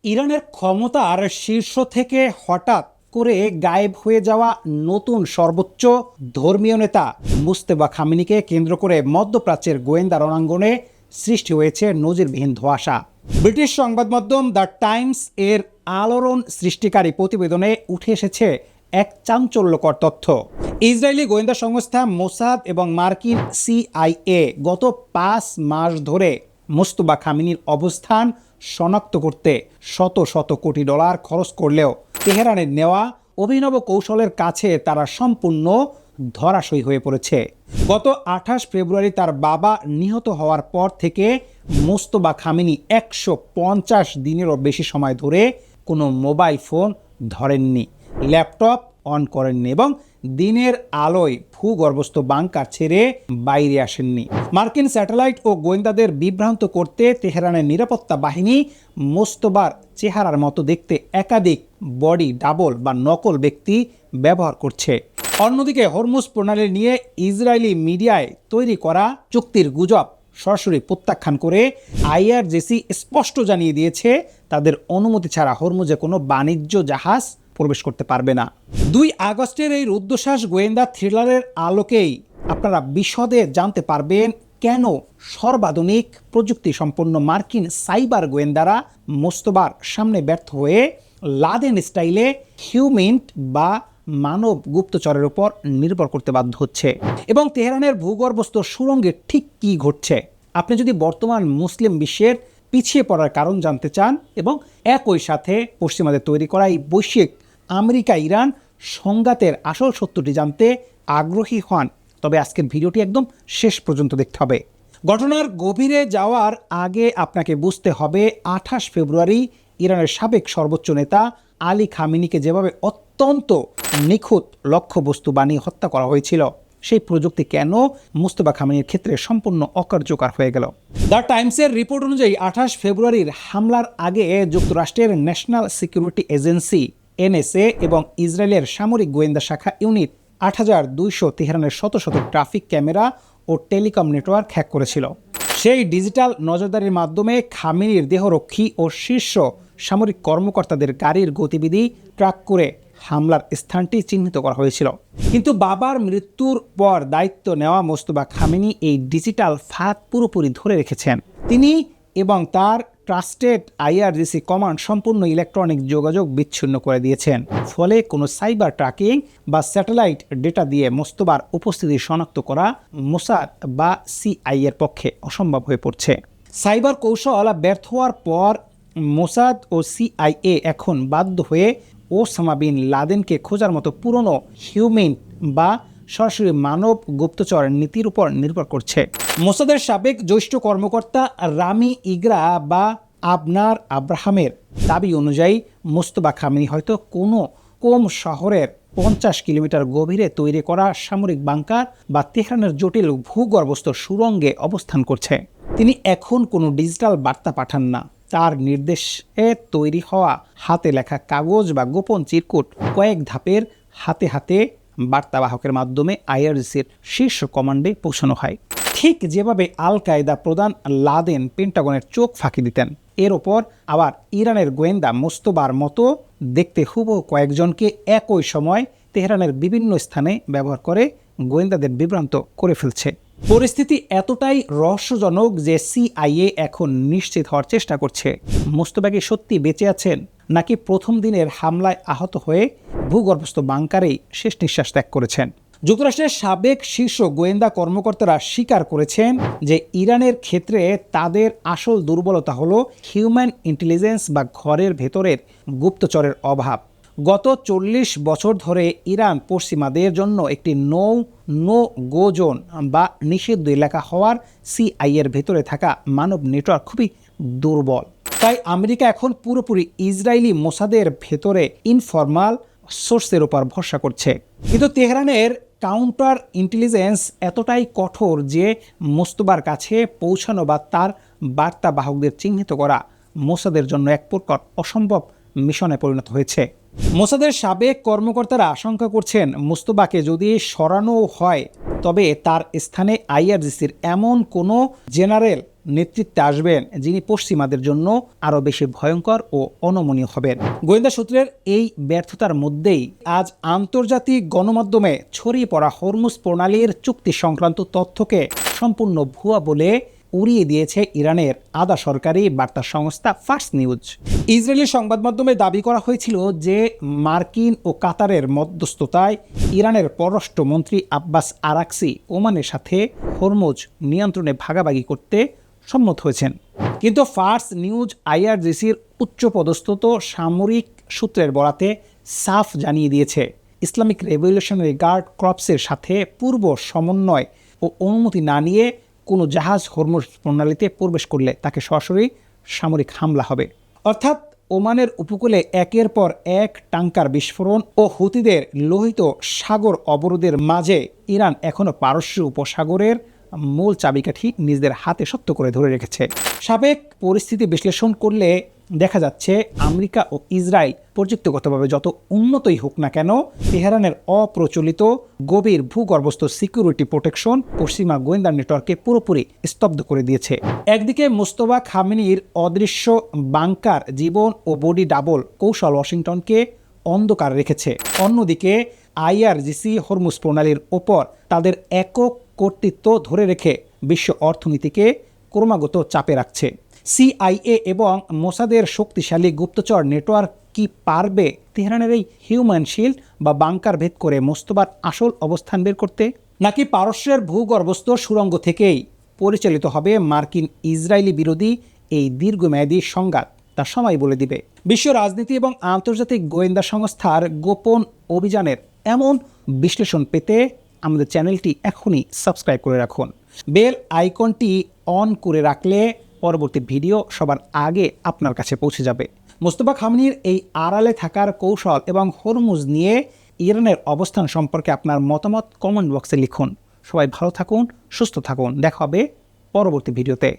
ইরানের ক্ষমতার শীর্ষ থেকে হঠাৎ করে গায়েব হয়ে যাওয়া নতুন সর্বোচ্চ ধর্মীয় নেতা মুজতবা খামেনিকে কেন্দ্র করে মধ্যপ্রাচ্যের গোয়েন্দা রণাঙ্গনে সৃষ্টি হয়েছে নজিরবিহীন ধোঁয়াশা। ব্রিটিশ সংবাদ মাধ্যম দ্য টাইমস এর আলোড়ন সৃষ্টিকারী প্রতিবেদনে উঠে এসেছে এক চাঞ্চল্যকর তথ্য। ইসরায়েলি গোয়েন্দা সংস্থা মোসাদ এবং মার্কিন সিআইএ গত 5 মাস ধরে মুজতবা খামেনির অবস্থান শনাক্ত করতে শত শত কোটি ডলার খরচ করলেও তেহরানের নেওয়া অভিনব কৌশলের কাছে তারা সম্পূর্ণ ধরাশয়ী হয়ে পড়েছে। গত 28 ফেব্রুয়ারি তার বাবা নিহত হওয়ার পর থেকে মুজতবা খামেনি 150 দিনেরও বেশি সময় ধরে কোনো মোবাইল ফোন ধরেননি, ল্যাপটপ অন করেননি এবং দিনের আলোয় ভূগর্ভস্থ বাংকার ছেড়ে বাইরে আসেননি। মার্কিন স্যাটেলাইট ও গোয়েন্দাদের বিভ্রান্ত করতে তেহরানের নিরাপত্তা বাহিনী মুজতবার চেহারার মতো দেখতে একাধিক বডি ডাবল বা নকল ব্যক্তি ব্যবহার করছে। অন্যদিকে হরমুজ প্রণালী নিয়ে ইসরায়েলি মিডিয়ায় তৈরি করা চুক্তির গুজব সরাসরি প্রত্যাখ্যান করে আইআরজিসি স্পষ্ট জানিয়ে দিয়েছে তাদের অনুমতি ছাড়া হরমুজে কোনো বাণিজ্য জাহাজ প্রবেশ করতে পারবে না। 2 আগস্টের এই রুদ্ধশ্বাস গোয়েন্দা থ্রিলারের আলোকেই আপনারা বিশদে জানতে পারবেন কেন সর্বাধুনিক প্রযুক্তি সম্পন্ন মার্কিন সাইবার গোয়েন্দারা মুজতবার সামনে ব্যর্থ হয়ে লাদেন স্টাইলে হিউম্যান্ট বা মানব গুপ্তচরের উপর নির্ভর করতে বাধ্য হচ্ছে এবং তেহরানের ভূগর্ভস্থ সুড়ঙ্গে ঠিক কী ঘটছে। আপনি যদি বর্তমান মুসলিম বিশ্বের পিছিয়ে পড়ার কারণ জানতে চান এবং একই সাথে পশ্চিমাদের তৈরি করা এই বৈশ্বিক আমেরিকা ইরান সংঘাতের আসল সত্যটি জানতে আগ্রহী হন, তবে আজকের ভিডিওটি একদম শেষ পর্যন্ত দেখতে হবে। ঘটনার গভীরে যাওয়ার আগে আপনাকে বুঝতে হবে 28 ফেব্রুয়ারি ইরানের সাবেক সর্বোচ্চ নেতা আলী খামেনিকে যেভাবে অত্যন্ত নিখুঁত লক্ষ্যবস্তু বানিয়ে হত্যা করা হয়েছিল, সেই প্রযুক্তি কেন মুজতবা খামেনির ক্ষেত্রে সম্পূর্ণ অকার্যকর হয়ে গেল। দ্য টাইমসের রিপোর্ট অনুযায়ী 28 ফেব্রুয়ারির হামলার আগে যুক্তরাষ্ট্রের ন্যাশনাল সিকিউরিটি এজেন্সি এনএসএ এবং ইসরায়েলের সামরিক গোয়েন্দা শাখা ইউনিট 8200 তেহরানের শত শত ট্রাফিক ক্যামেরা ও টেলিকম নেটওয়ার্ক হ্যাক করেছিল। সেই ডিজিটাল নজরদারির মাধ্যমে খামেনির দেহরক্ষী ও শীর্ষ সামরিক কর্মকর্তাদের গাড়ির গতিবিধি ট্র্যাক করে হামলার স্থানটি চিহ্নিত করা হয়েছিল। কিন্তু বাবার মৃত্যুর পর দায়িত্ব নেওয়া মুজতবা খামেনি এই ডিজিটাল ফাঁদ পুরোপুরি ধরে রেখেছেন। তিনি এবং তার ট্রাস্টেড আইআরজিসি কমান্ড সম্পূর্ণ ইলেকট্রনিক যোগাযোগ বিচ্ছিন্ন করে দিয়েছেন। ফলে কোনো সাইবার ট্র্যাকিং বা স্যাটেলাইট ডেটা দিয়ে মুজতবার উপস্থিতি শনাক্ত করা মোসাদ বা সিআইএর পক্ষে অসম্ভব হয়ে পড়ছে। সাইবার কৌশল ব্যর্থ হওয়ার পর মোসাদ ও সিআইএ এখন বাধ্য হয়ে ওসামা বিন লাদেনকে খোঁজার মতো পুরনো হিউম্যান বা সরাসরি মানব গুপ্তচর নীতির উপর নির্ভর করছে। মোসাদের সাবেক জ্যেষ্ঠ কর্মকর্তা রামি ইগরা বা আবনার আব্রাহামের দাবি অনুযায়ী মুজতবা খামেনি হয়তো কোনো কোম শহরের 50 কিলোমিটার গভীরে তৈরি করা সামরিক বাংকার বা তেহরানের জটিল ভূগর্ভস্থ সুড়ঙ্গে অবস্থান করছে। তিনি এখন কোনো ডিজিটাল বার্তা পাঠান না, তার নির্দেশে তৈরি হওয়া হাতে লেখা কাগজ বা গোপন চিরকুট কয়েক ধাপের হাতে হাতে বার্তাবাহকের মাধ্যমে আইআরজিসির শীর্ষ কমান্ডে পৌঁছানো হয়। ঠিক যেভাবে আল কায়দা প্রধান লাদেন পেন্টাগনের চোখ ফাঁকি দিতেন, এর ওপর আবার ইরানের গোয়েন্দা মুজতবার মতো দেখতে হুবহু কয়েকজনকে একই সময় তেহরানের বিভিন্ন স্থানে ব্যবহার করে গোয়েন্দাদের বিভ্রান্ত করে ফেলছে। পরিস্থিতি এতটাই রহস্যজনক যে সিআইএ এখন নিশ্চিত হওয়ার চেষ্টা করছে মুজতবা কি সত্যি বেঁচে আছেন নাকি প্রথম দিনের হামলায় আহত হয়ে ভূগর্ভস্থ বাংকারেই শেষ নিঃশ্বাস ত্যাগ করেছেন। যুক্তরাষ্ট্রের সাবেক শীর্ষ গোয়েন্দা কর্মকর্তারা স্বীকার করেছেন যে ইরানের ক্ষেত্রে তাদের আসল দুর্বলতা হলো হিউম্যান ইন্টেলিজেন্স বা ঘরের ভেতরের গুপ্তচরের অভাব। গত 40 বছর ধরে ইরান পশ্চিমাদের জন্য একটি নো গো জোন বা নিষিদ্ধ এলাকা হওয়ার সিআইএর ভেতরে থাকা মানব নেটওয়ার্ক খুবই দুর্বল। তাই আমেরিকা এখন পুরোপুরি ইসরায়েলি মোসাদের ভেতরে ইনফরমাল সোর্সের উপর ভরসা করছে। কিন্তু তেহরানের কাউন্টার ইন্টেলিজেন্স এতটাই কঠোর যে মুজতবার কাছে পৌঁছানো বা তার বার্তা বাহকদের চিহ্নিত করা মোসাদের জন্য এক প্রকার অসম্ভব মিশনে পরিণত হয়েছে। মোসাদের সাবেক কর্মকর্তারা আশঙ্কা করছেন মুস্তফাকে যদি সরানো হয় তবে তার স্থানে আইআরজিসির এমন কোনো জেনারেল নেতৃত্বে আসবেন যিনি পশ্চিমাদের জন্য আরও বেশি ভয়ঙ্কর ও অনমনীয় হবেন। গোয়েন্দা সূত্রের এই ব্যর্থতার মধ্যেই আজ আন্তর্জাতিক গণমাধ্যমে ছড়িয়ে পড়া হরমুজ প্রণালীর চুক্তি সংক্রান্ত তথ্যকে সম্পূর্ণ ভুয়া বলে উড়িয়ে দিয়েছে ইরানের আধা সরকারি বার্তা সংস্থা ফার্স নিউজ। ইসরায়েলি সংবাদ মাধ্যমে দাবি করা হয়েছিল যে মার্কিন ও কাতারের মধ্যস্থতায় ইরানের পররাষ্ট্রমন্ত্রী আব্বাস আরাকসি ওমানের সাথে হরমুজ নিয়ন্ত্রণে ভাগাভাগি করতে সম্মত হয়েছেন। কিন্তু ফার্স নিউজ আইআরজিসির উচ্চপদস্থ সামরিক সূত্রের বরাতে সাফ জানিয়ে দিয়েছে ইসলামিক রেভলিউশনারি গার্ড কর্পসের সাথে পূর্ব সমন্বয় ও অনুমতি না নিয়ে কোনো জাহাজ হরমুজ প্রণালীতে প্রবেশ করলে তাকে সরাসরি সামরিক হামলা হবে। অর্থাৎ ওমানের উপকূলে একের পর এক ট্যাঙ্কার বিস্ফোরণ ও হুতিদের লোহিত সাগর অবরোধের মাঝে ইরান এখনও পারস্য উপসাগরের মূল চাবিকাঠি নিজেদের হাতে শক্ত করে ধরে রেখেছে। সাবেক পরিস্থিতি বিশ্লেষণ করলে দেখা যাচ্ছে আমেরিকা ও ইসরায়েল প্রযুক্তিগতভাবে যত উন্নতই হোক না কেন, তেহরানের অপ্রচলিত গভীর ভূগর্ভস্থ সিকিউরিটি প্রোটেকশন পশ্চিমা গোয়েন্দা নেটওয়ার্ককে পুরোপুরি স্তব্ধ করে দিয়েছে। একদিকে মুস্তফা খামেনির অদৃশ্য বাংকার জীবন ও বডি ডাবল কৌশল ওয়াশিংটনকে অন্ধকার রেখেছে, অন্যদিকে আইআরজিসি হরমুজ প্রণালীর ওপর তাদের একক কর্তৃত্ব ধরে রেখে বিশ্ব অর্থনীতিকে ক্রমাগত চাপে রাখছে। সিআইএ এবং মোসাদের শক্তিশালী গুপ্তচর নেটওয়ার্ক কি পারবে তেহরানের এই হিউম্যান শিল্ড বা বাংকার ভেদ করে মোস্তফার আসল অবস্থান বের করতে, নাকি পারস্যের ভূগর্ভস্থ সুড়ঙ্গ থেকেই পরিচালিত হবে মার্কিন ইসরায়েলি বিরোধী এই দীর্ঘমেয়াদী সংঘাত, তা সময় বলে দিবে। বিশ্ব রাজনীতি এবং আন্তর্জাতিক গোয়েন্দা সংস্থার গোপন অভিযানের এমন বিশ্লেষণ পেতে আমাদের চ্যানেলটি এখনই সাবস্ক্রাইব করে রাখুন। বেল আইকনটি অন করে রাখলে পরবর্তী ভিডিও সবার আগে আপনার কাছে পৌঁছে যাবে। মোস্তফা খামেনির এই আড়ালে থাকার কৌশল এবং হরমুজ নিয়ে ইরানের অবস্থান সম্পর্কে আপনার মতামত কমেন্ট বক্সে লিখুন। সবাই ভালো থাকুন, সুস্থ থাকুন, দেখা হবে পরবর্তী ভিডিওতে।